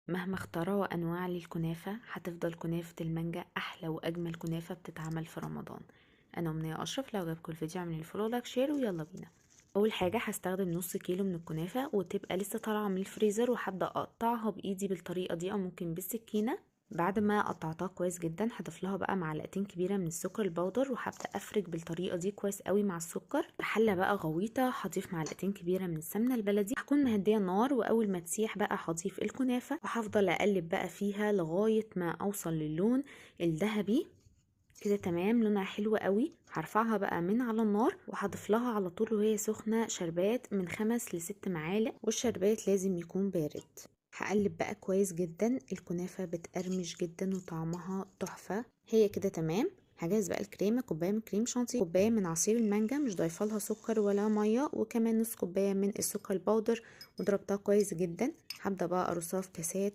مهما اخترعوا انواع للكنافه هتفضل كنافه المانجا احلى واجمل كنافه بتتعمل في رمضان. انا امنيه اشرف، لو عجبكم الفيديو اعملوا الفولو لايك شير ويلا بينا. اول حاجه هستخدم نص كيلو من الكنافه وتبقى لسه طالعه من الفريزر، وهبدا اقطعها بايدي بالطريقه دي او ممكن بالسكينه. بعد ما قطعتها كويس جدا هضيف لها بقى معلقتين كبيره من السكر البودر، وهبدا افرك بالطريقه دي كويس قوي مع السكر. حله بقى غويطه هضيف معلقتين كبيره من السمنه البلدي، هكون مهديه النار، واول ما تسيح بقى هضيف الكنافه وهفضل اقلب بقى فيها لغايه ما اوصل للون الذهبي كده. تمام، لونها حلو قوي. هرفعها بقى من على النار وهضيف لها على طول وهي سخنه شربات من 5 ل6 معالق، والشربات لازم يكون بارد. هقلب بقى كويس جدا، الكنافه بتقرمش جدا وطعمها تحفه. هي كده تمام. هجهز بقى الكريمه، كوبايه من كريم شانتيه، كوبايه من عصير المانجا مش ضايفه لها سكر ولا ميه، وكمان نص كوبايه من السكر البودر، وضربتها كويس جدا. هبدا بقى ارصها في كاسات